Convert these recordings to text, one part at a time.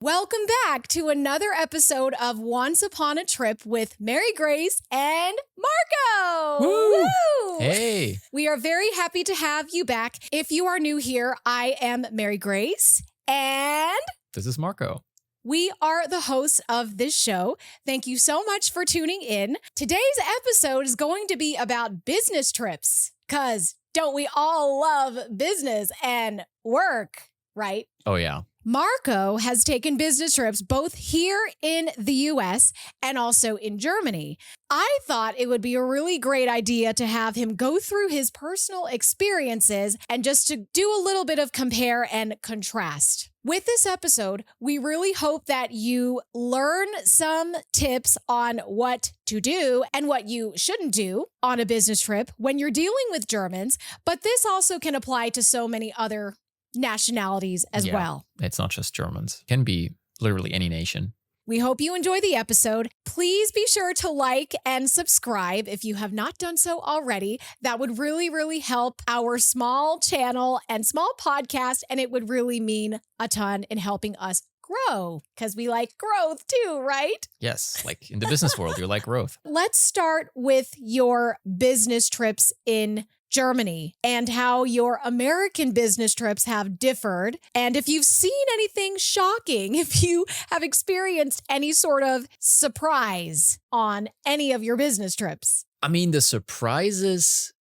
Welcome back to another episode of Once Upon a Trip with Mary Grace and Marco. Woo! Woo! Hey. We are very happy to have you back. If you are new here, I am Mary Grace and This is Marco. we are the hosts of this show. Thank you so much for tuning in. Today's episode is going to be about business trips, because don't we all love business and work, right? Oh, yeah. Marco has taken business trips both here in the US and also in Germany. I thought it would be a really great idea to have him go through his personal experiences and just to do a little bit of compare and contrast. With this episode, we really hope that you learn some tips on what to do and what you shouldn't do on a business trip when you're dealing with Germans, but this also can apply to so many other nationalities as well. It's not just Germans. It can be literally any nation. We hope you enjoy the episode. Please be sure to like and subscribe if you have not done so already. That would really, really help our small channel and small podcast, and it would really mean a ton in helping us grow, because we like growth too, right? Yes, like in the business world, you like growth. Let's start with your business trips in Germany and how your American business trips have differed. And if you've seen anything shocking, if you have experienced any sort of surprise on any of your business trips. I mean, the surprises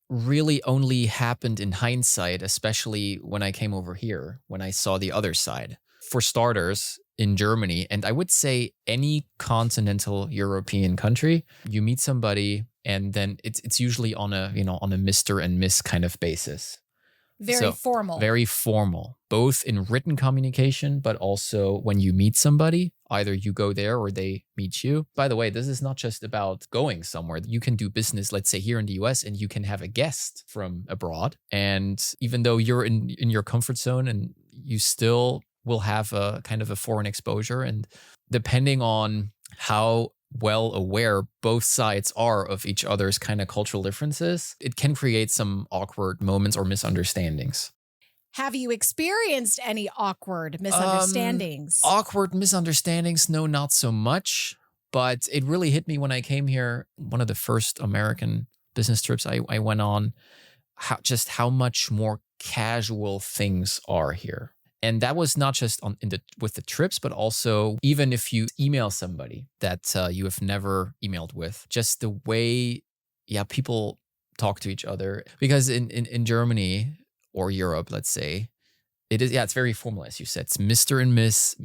really only happened in hindsight, especially when I came over here, when I saw the other side. For starters, in Germany, and I would say any continental European country, you meet somebody and then it's usually on a Mr. and Miss kind of basis. Very formal. Very formal, both in written communication, but also when you meet somebody, either you go there or they meet you. By the way, this is not just about going somewhere. You can do business, let's say here in the US, and you can have a guest from abroad. And even though you're in your comfort zone, and you still will have a kind of a foreign exposure. And depending on how well aware both sides are of each other's kind of cultural differences, it can create some awkward moments or misunderstandings. Have you experienced any awkward misunderstandings? Awkward misunderstandings, no, not so much. But it really hit me when I came here. One of the first American business trips I went on, how much more casual things are here. And that was not just with the trips, but also even if you email somebody that you have never emailed with, just the way, people talk to each other. Because in Germany or Europe, let's say, it's very formal, as you said. It's Mr. and Miss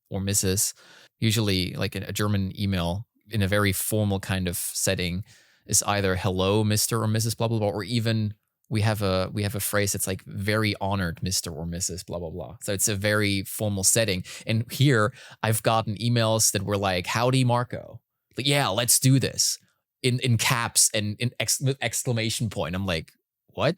or Mrs. Usually like a German email in a very formal kind of setting is either hello, Mr. or Mrs. blah, blah, blah, or even we have a phrase that's like very honored Mr. or Mrs. blah, blah, blah. So it's a very formal setting. And here I've gotten emails that were like, howdy, Marco. Like, yeah, let's do this in caps and in exclamation point. I'm like, what?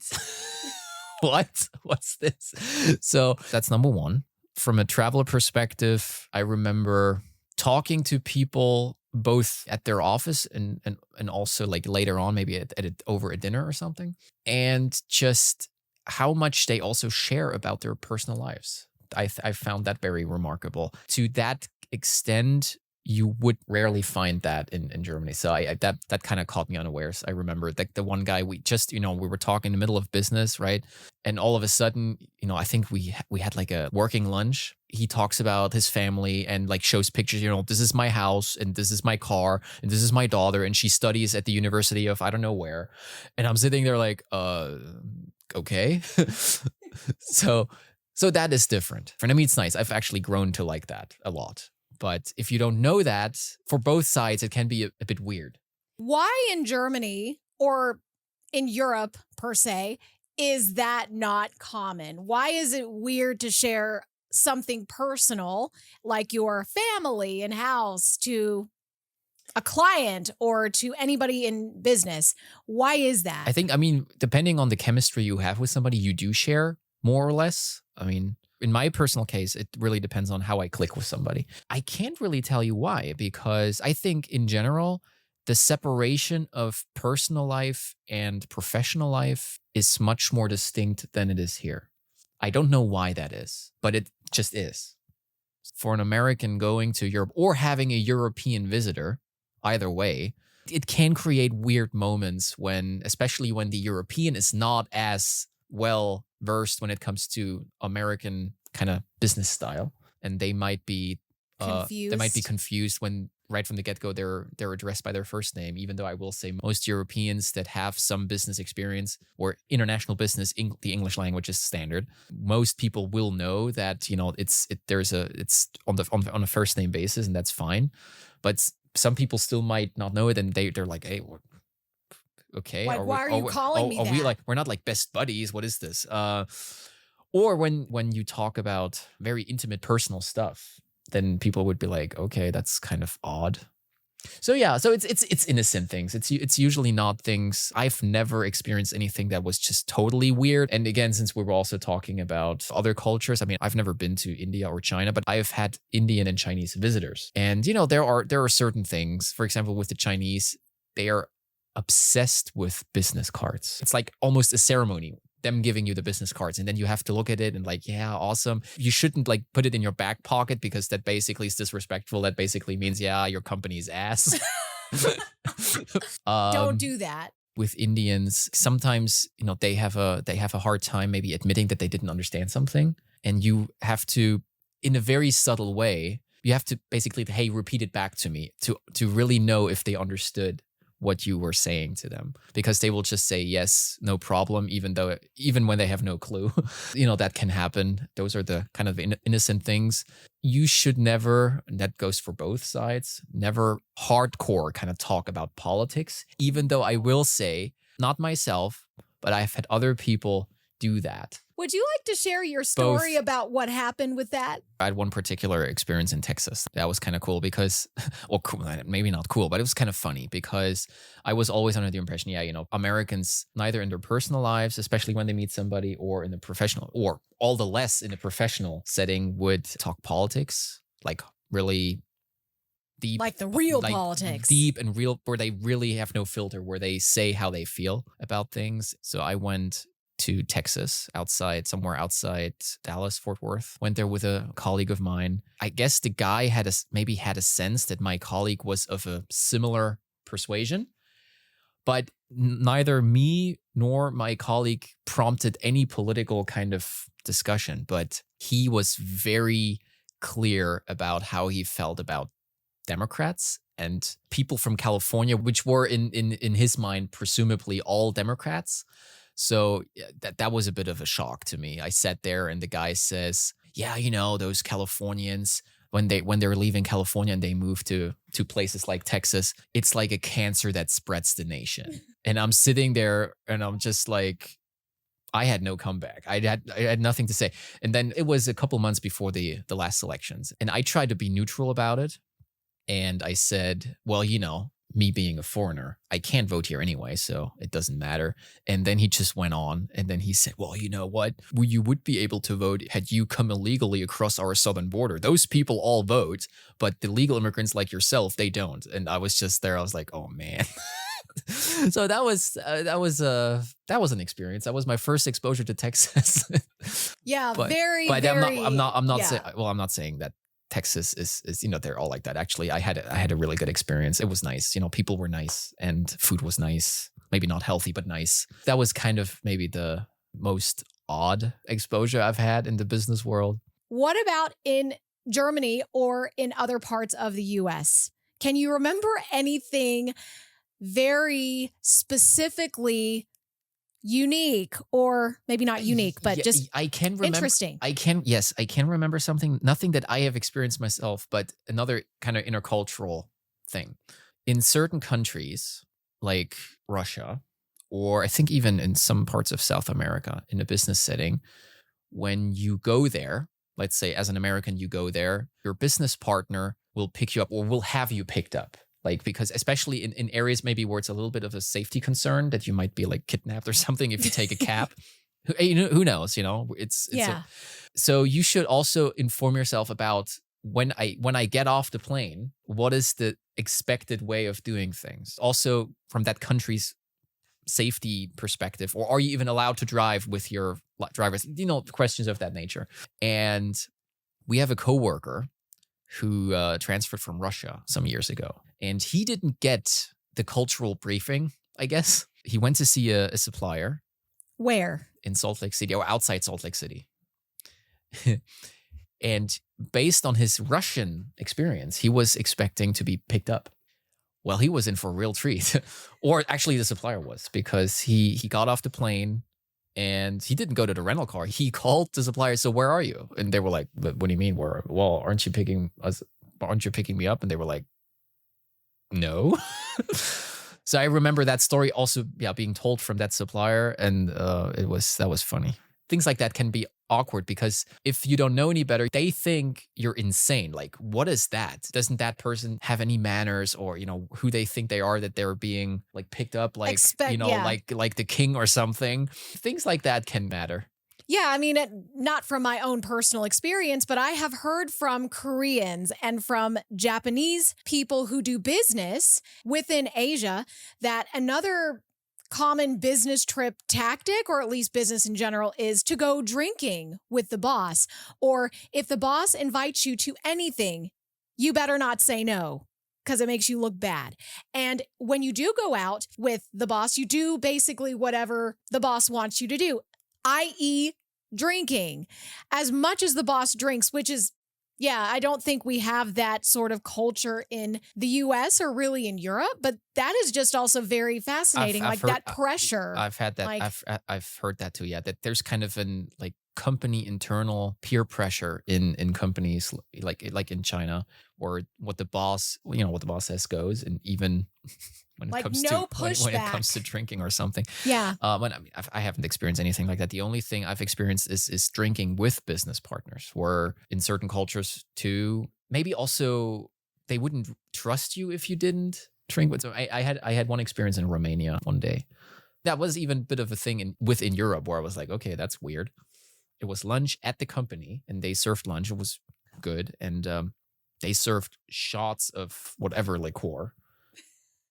What? What's this? So that's number one. From a traveler perspective, I remember talking to people both at their office and also like later on, maybe over a dinner or something, and just how much they also share about their personal lives. I found that very remarkable. To that extent, you would rarely find that in Germany. So that kind of caught me unawares. I remember the one guy we were talking in the middle of business, right? And all of a sudden, I think we had like a working lunch. He talks about his family and like shows pictures, this is my house and this is my car and this is my daughter and she studies at the University of I don't know where. And I'm sitting there like, okay. So that is different. For me, it's nice. I've actually grown to like that a lot. But if you don't know that, for both sides, it can be a bit weird. Why in Germany or in Europe per se is that not common? Why is it weird to share something personal like your family and house to a client or to anybody in business? Why is that? I think, depending on the chemistry you have with somebody, you do share more or less. In my personal case, it really depends on how I click with somebody. I can't really tell you why, because I think in general, the separation of personal life and professional life is much more distinct than it is here. I don't know why that is, but it just is. For an American going to Europe or having a European visitor, either way, it can create weird moments when, especially when the European is not as well versed when it comes to American kind of business style, and they might be confused when right from the get-go they're addressed by their first name. Even though I will say most Europeans that have some business experience or international business, the English language is standard. Most people will know that it's on a first name basis, and that's fine. But some people still might not know it, and they're like, hey, okay, like, why are you calling me that? We're not like best buddies. What is this? Or when you talk about very intimate personal stuff, then people would be like, okay, that's kind of odd. So yeah, so it's innocent things. It's usually not things. I've never experienced anything that was just totally weird. And again, since we were also talking about other cultures, I mean, I've never been to India or China, but I've had Indian and Chinese visitors. And there are certain things. For example, with the Chinese, they are obsessed with business cards. It's like almost a ceremony, them giving you the business cards, and then you have to look at it and like, yeah, awesome. You shouldn't like put it in your back pocket because that basically is disrespectful. That basically means, yeah, your company's ass. Don't do that. With Indians, sometimes they have a hard time maybe admitting that they didn't understand something, and you have to, in a very subtle way, you have to basically, hey, repeat it back to me to really know if they understood what you were saying to them, because they will just say yes, no problem, even when they have no clue. That can happen. Those are the kind of innocent things. You should never, and that goes for both sides, never hardcore kind of talk about politics, even though I will say, not myself, but I've had other people do that. Would you like to share your story about what happened with that? I had one particular experience in Texas. That was kind of cool because, well, cool, maybe not cool, but it was kind of funny because I was always under the impression, Americans, neither in their personal lives, especially when they meet somebody, or in the professional, or all the less in the professional setting, would talk politics, like really deep. Like the real politics. Deep and real, where they really have no filter, where they say how they feel about things. So I went to Texas, somewhere outside Dallas, Fort Worth. Went there with a colleague of mine. I guess the guy had a sense that my colleague was of a similar persuasion, but neither me nor my colleague prompted any political kind of discussion. But he was very clear about how he felt about Democrats and people from California, which were in his mind presumably all Democrats. So that was a bit of a shock to me. I sat there and the guy says, yeah, those Californians, when they're leaving California and they move to places like Texas, it's like a cancer that spreads the nation. And I'm sitting there and I'm just like, I had no comeback. I had nothing to say. And then it was a couple months before the last elections. And I tried to be neutral about it. And I said, well, me being a foreigner, I can't vote here anyway, so it doesn't matter. And then he just went on, and then he said, well, you know what? You would be able to vote had you come illegally across our southern border. Those people all vote, but the legal immigrants like yourself, they don't. And I was just there. I was like, oh, man. So that was an experience. That was my first exposure to Texas. Yeah, but I'm not saying that Texas is they're all like that. Actually, I had a really good experience. It was nice. People were nice and food was nice. Maybe not healthy, but nice. That was kind of maybe the most odd exposure I've had in the business world. What about in Germany or in other parts of the US? Can you remember anything very specifically unique, or maybe not unique, but just I can remember, interesting? I can remember something, nothing that I have experienced myself, but another kind of intercultural thing. In certain countries like Russia, or I think even in some parts of South America, in a business setting, when you go there, let's say as an American, you go there, your business partner will pick you up or will have you picked up. Like, because especially in areas maybe where it's a little bit of a safety concern that you might be like kidnapped or something if you take a cab. Who knows, so you should also inform yourself about when I get off the plane, what is the expected way of doing things? Also from that country's safety perspective, or are you even allowed to drive with your drivers? Questions of that nature. And we have a coworker who transferred from Russia some years ago. And he didn't get the cultural briefing, I guess. He went to see a supplier. Where? In Salt Lake City, or outside Salt Lake City. And based on his Russian experience, he was expecting to be picked up. Well, he was in for a real treat. Or actually the supplier was, because he got off the plane and he didn't go to the rental car. He called the supplier, so where are you? And they were like, what do you mean? Well, aren't you picking me up? And they were like, no. So I remember that story also, being told from that supplier, and that was funny. Things like that can be awkward because if you don't know any better, they think you're insane. Like, what is that? Doesn't that person have any manners, or who they think they are, that they're being like picked up like like the king or something? Things like that can matter. Yeah, I mean, not from my own personal experience, but I have heard from Koreans and from Japanese people who do business within Asia that another common business trip tactic, or at least business in general, is to go drinking with the boss. Or if the boss invites you to anything, you better not say no, because it makes you look bad. And when you do go out with the boss, you do basically whatever the boss wants you to do, i.e. drinking. As much as the boss drinks, which is, I don't think we have that sort of culture in the US or really in Europe, but that is just also very fascinating. I've heard, that pressure. I've had that. I've heard that too. Yeah, that there's kind of an like company internal peer pressure in companies like in China, or what the boss says goes, and even when it comes to when it comes to drinking or something. Yeah. I haven't experienced anything like that. The only thing I've experienced is drinking with business partners, where in certain cultures too, maybe also they wouldn't trust you if you didn't drink with. So I had one experience in Romania one day. That was even a bit of a thing within Europe, where I was like, okay, that's weird. It was lunch at the company, and they served lunch. It was good, and they served shots of whatever liqueur.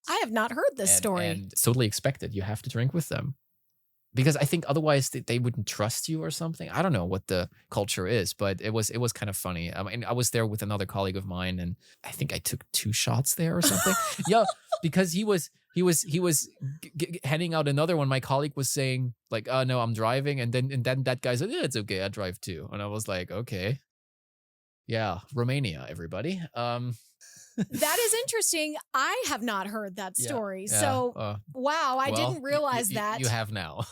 I have not heard this story. And it's totally expected. You have to drink with them, because I think otherwise they wouldn't trust you or something. I don't know what the culture is, but it was kind of funny. I mean, I was there with another colleague of mine, and I think I took 2 shots there or something. Yeah, because he was handing out another one. My colleague was saying like, "Oh no, I'm driving," and then that guy said, "Yeah, it's okay, I drive too." And I was like, "Okay, yeah, Romania, everybody." That is interesting. I have not heard that story. Wow, I didn't realize that. You have now.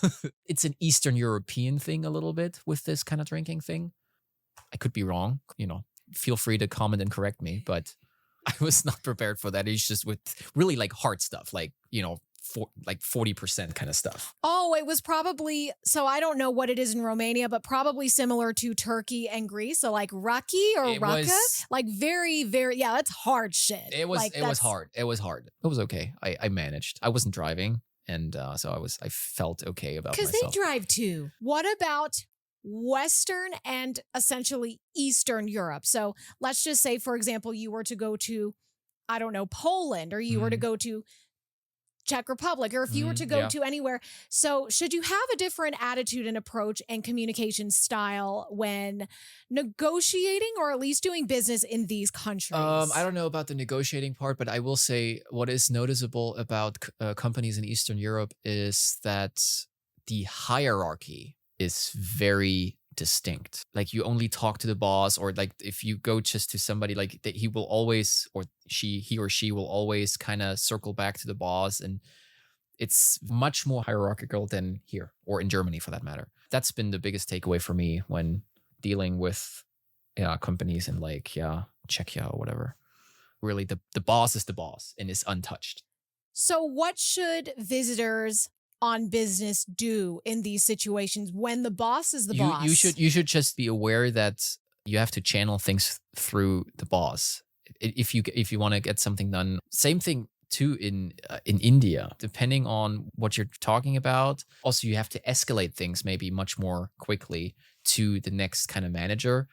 It's an Eastern European thing a little bit with this kind of drinking thing. I could be wrong. Feel free to comment and correct me, but I was not prepared for that. It's just with really like hard stuff, like, 40% kind of stuff. Oh, it was probably, so I don't know what it is in Romania, but probably similar to Turkey and Greece. So like raki or raka, like very, very, that's hard shit. It was hard. It was hard. It was okay. I managed. I wasn't driving. And so I felt okay about myself. Because they drive too. What about Western and essentially Eastern Europe? So let's just say, for example, you were to go to, I don't know, Poland, or you were to go to Czech Republic, or if you were to go to anywhere. So should you have a different attitude and approach and communication style when negotiating, or at least doing business in these countries? I don't know about the negotiating part, but I will say what is noticeable about companies in Eastern Europe is that the hierarchy is very distinct. Like, you only talk to the boss, or like if you go just to somebody, like he will always, or he or she will always kind of circle back to the boss, and it's much more hierarchical than here, or in Germany for that matter. That's been the biggest takeaway for me when dealing with companies in like Czechia or whatever. Really, the boss is the boss and is untouched. So what should visitors on business do in these situations when the boss is the boss? You should just be aware that you have to channel things through the boss if you want to get something done. Same thing too in India, depending on what you're talking about. Also, you have to escalate things maybe much more quickly to the next kind of manager.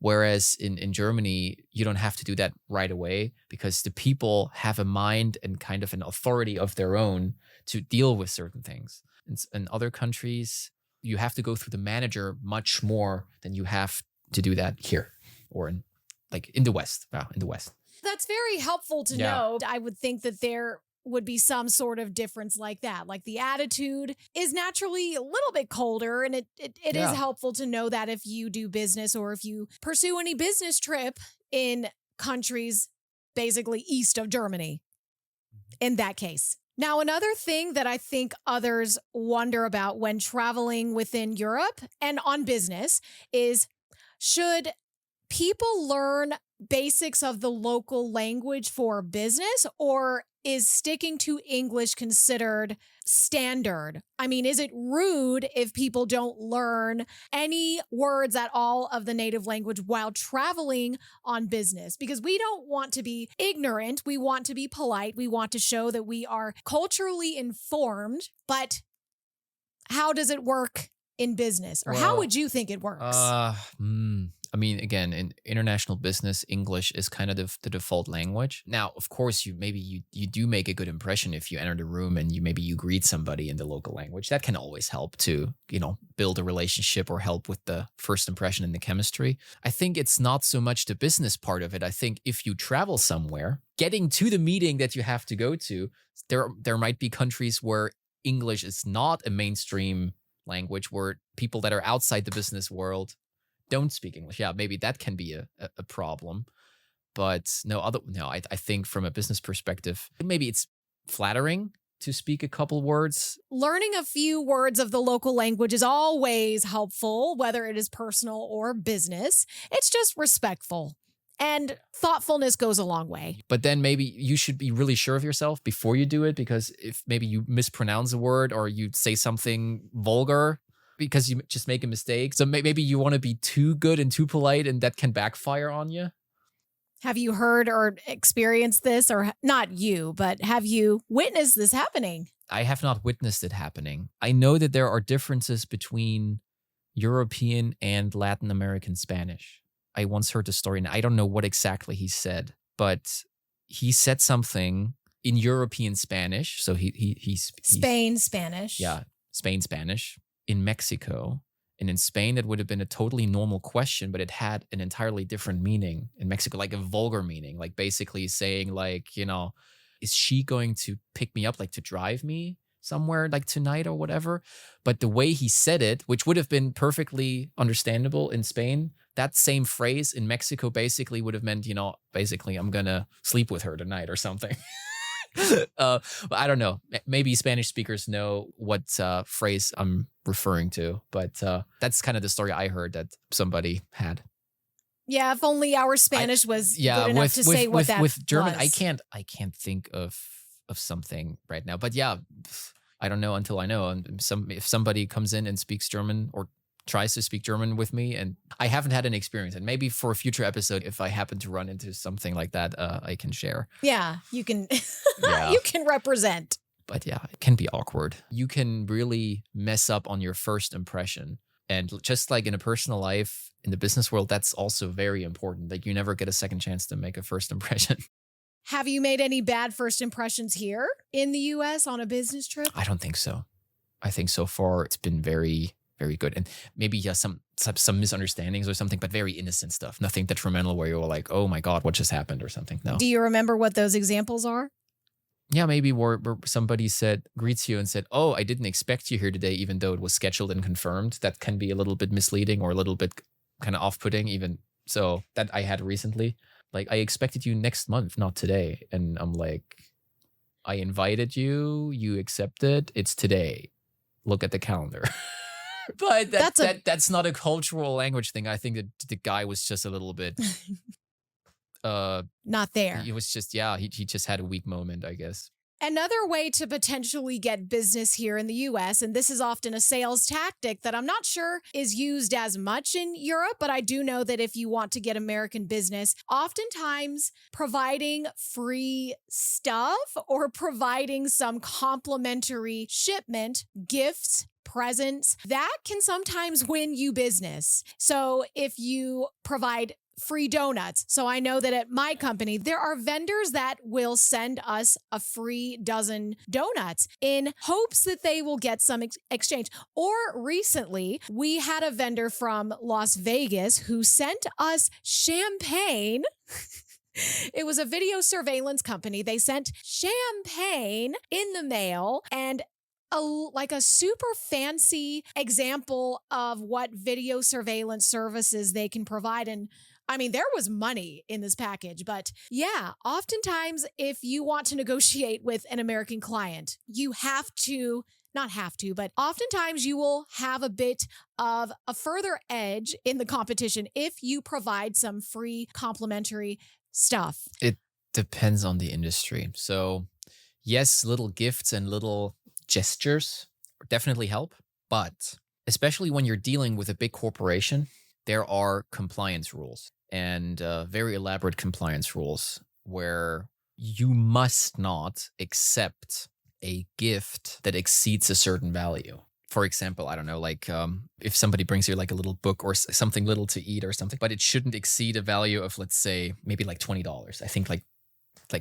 Whereas in Germany, you don't have to do that right away, because the people have a mind and kind of an authority of their own to deal with certain things. In other countries, you have to go through the manager much more than you have to do that here or in like in the West. Wow, in the West. That's very helpful to Yeah. know. I would think that there would be some sort of difference like that. Like the attitude is naturally a little bit colder, and it is Yeah. helpful to know that if you do business or if you pursue any business trip in countries basically east of Germany in that case. Now, another thing that I think others wonder about when traveling within Europe and on business is, should people learn basics of the local language for business, or is sticking to English considered standard? I mean, is it rude if people don't learn any words at all of the native language while traveling on business? Because we don't want to be ignorant. We want to be polite. We want to show that we are culturally informed. But how does it work in business? Or how Well, would you think it works? I mean, again, in international business, English is kind of the default language. Now, of course, you do make a good impression if you enter the room and you greet somebody in the local language. That can always help to, build a relationship or help with the first impression in the chemistry. I think it's not so much the business part of it. I think if you travel somewhere, getting to the meeting that you have to go to, there might be countries where English is not a mainstream language, where people that are outside the business world don't speak English. Yeah, maybe that can be a problem. But I think from a business perspective, maybe it's flattering to speak a couple words. Learning a few words of the local language is always helpful, whether it is personal or business. It's just respectful. And thoughtfulness goes a long way. But then maybe you should be really sure of yourself before you do it, because if maybe you mispronounce a word or you say something vulgar because you just make a mistake. So maybe you want to be too good and too polite, and that can backfire on you. Have you heard or experienced this? Or not you, but have you witnessed this happening? I have not witnessed it happening. I know that there are differences between European and Latin American Spanish. I once heard the story, and I don't know what exactly he said, but he said something in European Spanish. So he's Spain Spanish. Yeah, Spain Spanish. In Mexico. And in Spain, it would have been a totally normal question, but it had an entirely different meaning in Mexico, like a vulgar meaning, like basically saying like, is she going to pick me up, like to drive me somewhere like tonight or whatever? But the way he said it, which would have been perfectly understandable in Spain, that same phrase in Mexico basically would have meant, basically I'm going to sleep with her tonight or something. I don't know. Maybe Spanish speakers know what phrase I'm referring to, but that's kind of the story I heard that somebody had. Yeah, if only our Spanish was good enough to say what that with German, was. I can't think of something right now. But yeah, I don't know until I know. And if somebody comes in and speaks German or tries to speak German with me, and I haven't had an experience, and maybe for a future episode, if I happen to run into something like that, I can share. Yeah, you can. Yeah. You can represent. But yeah, it can be awkward. You can really mess up on your first impression. And just like in a personal life, in the business world, that's also very important. Like you never get a second chance to make a first impression. Have you made any bad first impressions here in the US on a business trip? I don't think so. I think so far it's been very, very good. And maybe some misunderstandings or something, but very innocent stuff. Nothing detrimental where you're like, oh my God, what just happened or something. No. Do you remember what those examples are? Yeah, maybe where somebody greets you and said, oh, I didn't expect you here today, even though it was scheduled and confirmed. That can be a little bit misleading or a little bit kind of off-putting even. So that I had recently. Like, I expected you next month, not today. And I'm like, I invited you, you accepted, it's today. Look at the calendar. But that's not a cultural language thing. I think that the guy was just a little bit not there. It was just, he just had a weak moment, I guess. Another way to potentially get business here in the US, and this is often a sales tactic that I'm not sure is used as much in Europe, but I do know that if you want to get American business, oftentimes providing free stuff or providing some complimentary shipment, gifts, presents, that can sometimes win you business. So if you provide free donuts. So I know that at my company, there are vendors that will send us a free dozen donuts in hopes that they will get some exchange. Or recently, we had a vendor from Las Vegas who sent us champagne. It was a video surveillance company. They sent champagne in the mail and a super fancy example of what video surveillance services they can provide. And I mean, there was money in this package, but yeah, oftentimes if you want to negotiate with an American client, you have to, not have to, but oftentimes you will have a bit of a further edge in the competition if you provide some free complimentary stuff. It depends on the industry. So yes, little gifts and little gestures definitely help, but especially when you're dealing with a big corporation, there are compliance rules and very elaborate compliance rules where you must not accept a gift that exceeds a certain value. For example, I don't know, like if somebody brings you like a little book or something little to eat or something, but it shouldn't exceed a value of, let's say, maybe like $20. I think like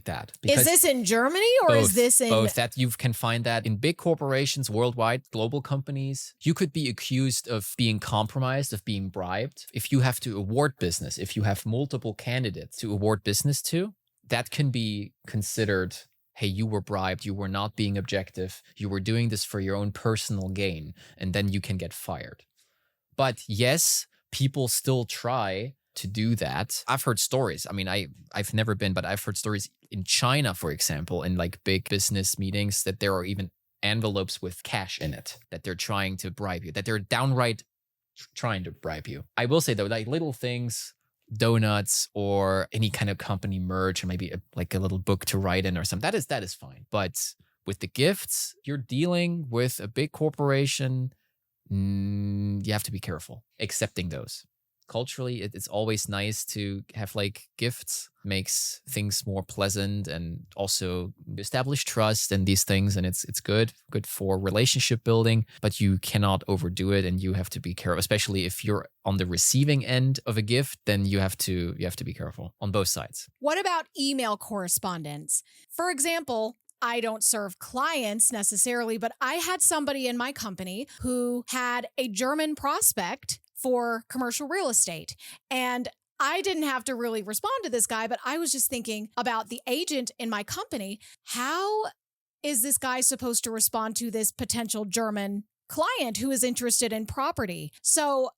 that. Is this in Germany or is this in both? That you can find that in big corporations worldwide, global companies. You could be accused of being compromised, of being bribed. If you have to award business, if you have multiple candidates to award business to, that can be considered, hey, you were bribed, you were not being objective, you were doing this for your own personal gain, and then you can get fired. But yes, people still try to do that. I've heard stories. I mean, I've never been, but I've heard stories in China, for example, in like big business meetings, that there are even envelopes with cash in it, that they're trying to bribe you, that they're downright trying to bribe you. I will say though, like little things, donuts or any kind of company merch, or maybe like a little book to write in or something, that is fine. But with the gifts, you're dealing with a big corporation. You have to be careful accepting those. Culturally, it's always nice to have like gifts, makes things more pleasant and also establish trust and these things. And it's good for relationship building, but you cannot overdo it and you have to be careful, especially if you're on the receiving end of a gift, then you have to be careful on both sides. What about email correspondence? For example, I don't serve clients necessarily, but I had somebody in my company who had a German prospect for commercial real estate. And I didn't have to really respond to this guy, but I was just thinking about the agent in my company. How is this guy supposed to respond to this potential German client who is interested in property? So,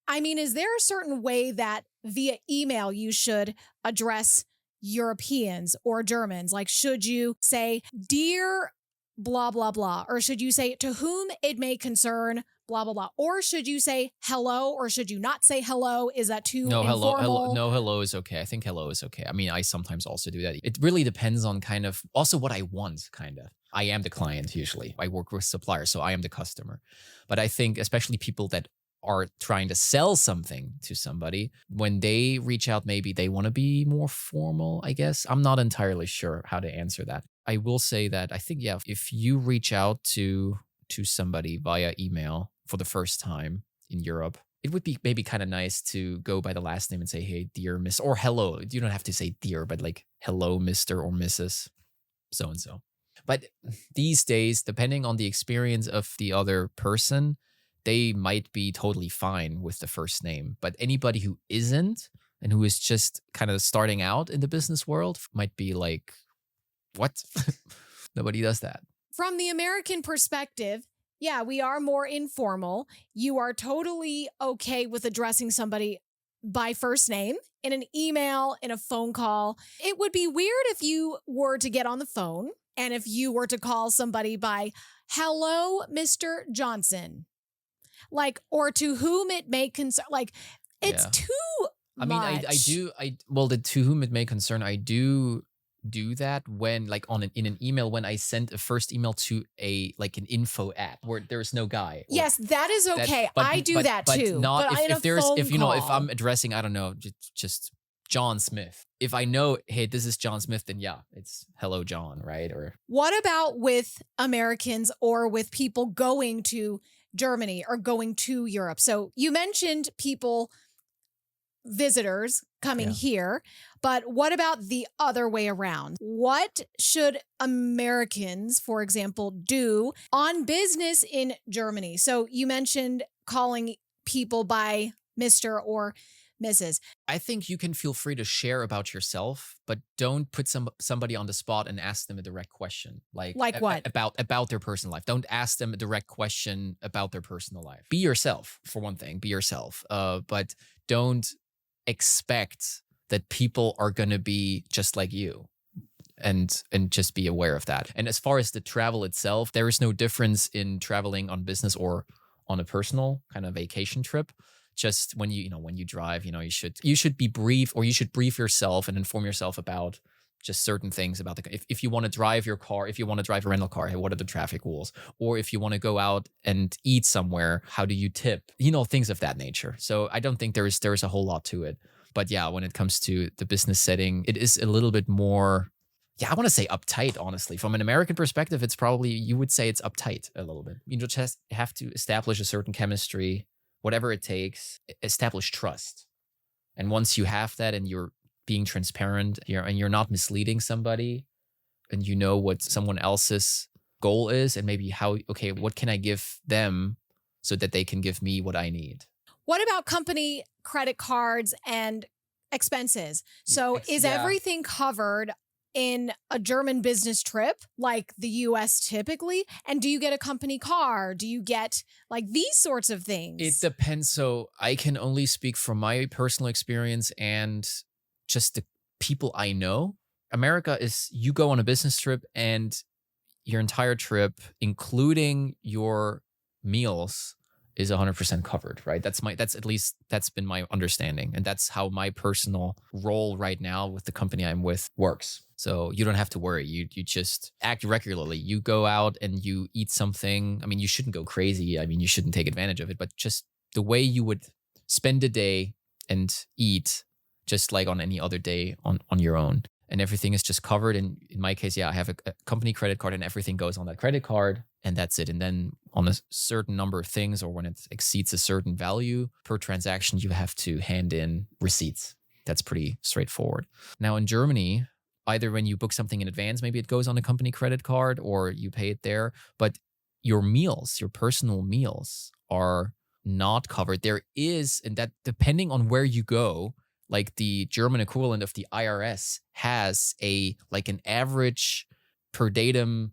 I mean, is there a certain way that via email you should address Europeans or Germans? Like, should you say, dear blah, blah, blah, or should you say to whom it may concern blah, blah, blah, or should you say hello, or should you not say hello? Is that too informal? No, hello is okay. I think hello is okay. I mean, I sometimes also do that. It really depends on kind of also what I want, kind of. I am the client usually. I work with suppliers, so I am the customer. But I think especially people that are trying to sell something to somebody, when they reach out, maybe they want to be more formal, I guess. I'm not entirely sure how to answer that. I will say that I think, yeah, if you reach out to somebody via email for the first time in Europe, it would be maybe kind of nice to go by the last name and say, hey, dear Miss, or hello. You don't have to say dear, but like, hello, Mr. or Mrs. So-and-so. But these days, depending on the experience of the other person, they might be totally fine with the first name. But anybody who isn't and who is just kind of starting out in the business world might be like, what? Nobody does that. From the American perspective, yeah, we are more informal. You are totally okay with addressing somebody by first name in an email, in a phone call. It would be weird if you were to get on the phone and if you were to call somebody by, hello, Mr. Johnson. Like, or to whom it may concern. Like, it's too much. The to whom it may concern, I do that when like in an email, when I send a first email to an info app where there's no guy. Yes, that is okay. I do that too. Not but if I'm addressing, I don't know, just John Smith. If I know, hey, this is John Smith, then yeah, it's hello, John, right? Or what about with Americans or with people going to Germany or going to Europe? So you mentioned people visitors coming Yeah. here. But what about the other way around? What should Americans, for example, do on business in Germany? So you mentioned calling people by Mr. or Mrs. I think you can feel free to share about yourself, but don't put somebody on the spot and ask them a direct question, like What? about their personal life. Don't ask them a direct question about their personal life. Be yourself, for one thing. Be yourself, but don't expect that people are going to be just like you. And just be aware of that. And as far as the travel itself, there is no difference in traveling on business or on a personal kind of vacation trip. Just when you drive, you should be brief, or you should brief yourself and inform yourself about just certain things about if you want to drive your car, if you want to drive a rental car, hey, what are the traffic rules? Or if you want to go out and eat somewhere, how do you tip? Things of that nature. So I don't think there is a whole lot to it. But yeah, when it comes to the business setting, it is a little bit more, I want to say uptight, honestly. From an American perspective, it's probably, you would say it's uptight a little bit. You just have to establish a certain chemistry, whatever it takes, establish trust. And once you have that and you're being transparent and you're not misleading somebody, and you know what someone else's goal is, and maybe what can I give them so that they can give me what I need? What about company credit cards and expenses? So is everything covered in a German business trip like the US typically? And do you get a company car? Do you get like these sorts of things? It depends. So I can only speak from my personal experience and just the people I know. America is, you go on a business trip and your entire trip, including your meals, is 100% covered, right? That's been my understanding. And that's how my personal role right now with the company I'm with works. So you don't have to worry. You just act regularly. You go out and you eat something. I mean, you shouldn't go crazy. I mean, you shouldn't take advantage of it, but just the way you would spend a day and eat, just like on any other day on your own. And everything is just covered. And in my case, I have a company credit card and everything goes on that credit card, and that's it. And then on a certain number of things, or when it exceeds a certain value per transaction, you have to hand in receipts. That's pretty straightforward. Now in Germany, either when you book something in advance, maybe it goes on a company credit card or you pay it there, but your meals, your personal meals are not covered. There is, and that depending on where you go, like the German equivalent of the IRS has an average per datum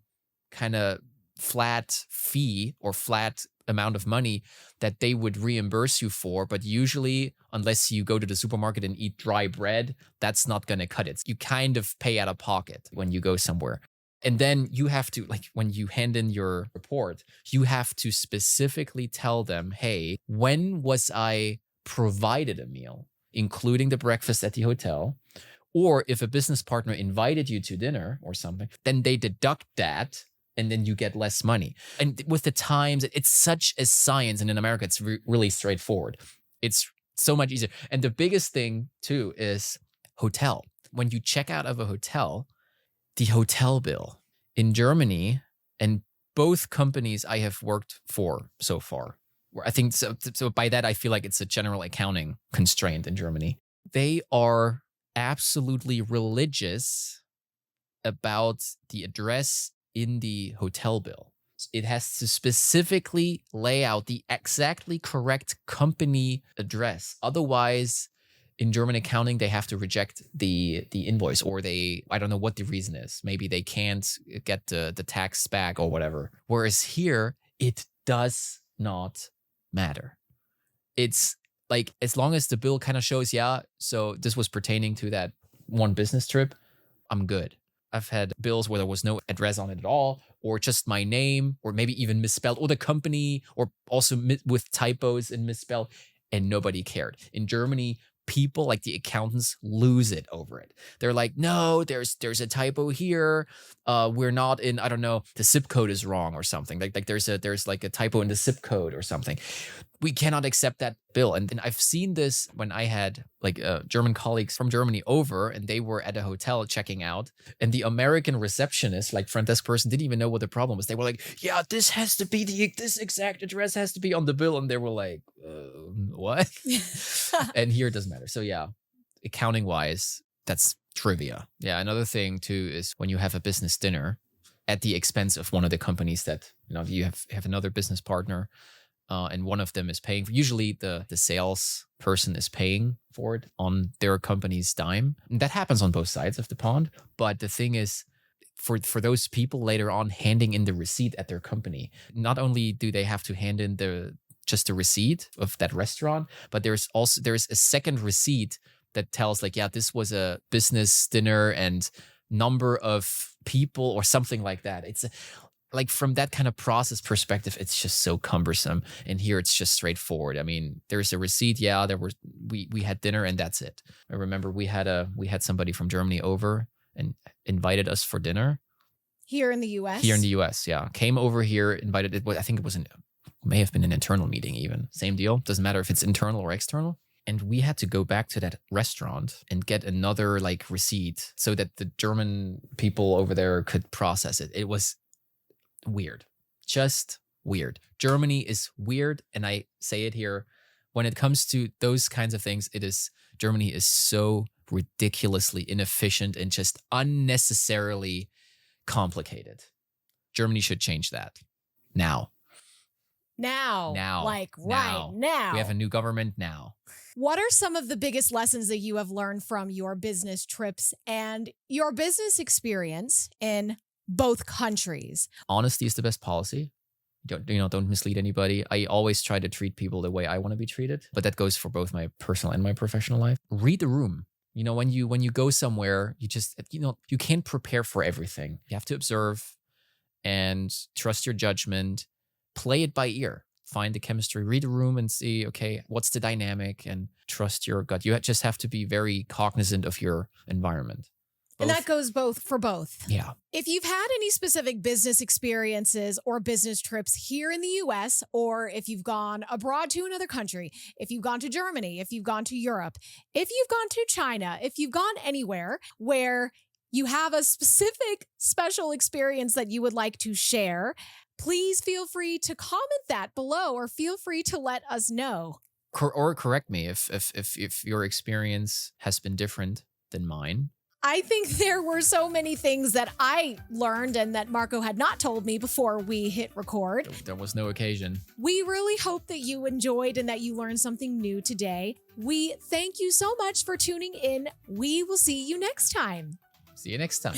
kind of flat fee or flat amount of money that they would reimburse you for. But usually, unless you go to the supermarket and eat dry bread, that's not going to cut it. You kind of pay out of pocket when you go somewhere. And then you have to, when you hand in your report, you have to specifically tell them, hey, when was I provided a meal, including the breakfast at the hotel? Or if a business partner invited you to dinner or something, then they deduct that and then you get less money. And with the times, it's such a science. And in America, it's really straightforward. It's so much easier. And the biggest thing too is hotel. When you check out of a hotel, the hotel bill in Germany, and both companies I have worked for so far, where I think so by that, I feel like it's a general accounting constraint in Germany. They are absolutely religious about the address in the hotel bill. It has to specifically lay out the exactly correct company address. Otherwise, in German accounting, they have to reject the invoice, or I don't know what the reason is. Maybe they can't get the tax back or whatever. Whereas here, it does not matter. It's like, as long as the bill kind of shows, so this was pertaining to that one business trip, I'm good. I've had bills where there was no address on it at all, or just my name, or maybe even misspelled, or the company, or also with typos and misspelled, and nobody cared. In Germany, people, like the accountants, lose it over it. They're like, no, there's a typo here. We're not in, I don't know, the zip code is wrong or something. Like there's like a typo in the zip code or something. we cannot accept that bill. And then I've seen this when I had like German colleagues from Germany over, and they were at a hotel checking out, and the American receptionist, like front desk person, didn't even know what the problem was. They were like, yeah, this has to be this exact address has to be on the bill. And they were like, what? And here it doesn't matter. So yeah, accounting wise, that's trivia. Yeah. Another thing too is when you have a business dinner at the expense of one of the companies that, you have another business partner, and one of them is paying. Usually the sales person is paying for it on their company's dime. And that happens on both sides of the pond. But the thing is, for those people later on handing in the receipt at their company, not only do they have to hand in just the receipt of that restaurant, but there's a second receipt that tells like, yeah, this was a business dinner and number of people or something like that. It's like from that kind of process perspective, it's just so cumbersome. And here it's just straightforward. I mean, there's a receipt. Yeah, we had dinner and that's it. I remember we had somebody from Germany over and invited us for dinner. Here in the US? Here in the US, yeah. Came over here, invited. I think it may have been an internal meeting even. Same deal. Doesn't matter if it's internal or external. And we had to go back to that restaurant and get another like receipt so that the German people over there could process it. It was weird. Just weird. Germany is weird. And I say it here, when it comes to those kinds of things, Germany is so ridiculously inefficient and just unnecessarily complicated. Germany should change that now. Like right now. We have a new government now. What are some of the biggest lessons that you have learned from your business trips and your business experience in both countries? Honesty is the best policy. Don't mislead anybody. I always try to treat people the way I want to be treated, but that goes for both my personal and my professional life. Read the room. When you go somewhere, you just, you can't prepare for everything. You have to observe and trust your judgment. Play it by ear. Find the chemistry. Read the room and see, okay, what's the dynamic, and trust your gut. You just have to be very cognizant of your environment. And that goes for both. Yeah. If you've had any specific business experiences or business trips here in the US, or if you've gone abroad to another country, if you've gone to Germany, if you've gone to Europe, if you've gone to China, if you've gone anywhere where you have a specific special experience that you would like to share, please feel free to comment that below, or feel free to let us know. Or correct me if your experience has been different than mine. I think there were so many things that I learned and that Marco had not told me before we hit record. There was no occasion. We really hope that you enjoyed and that you learned something new today. We thank you so much for tuning in. We will see you next time. See you next time.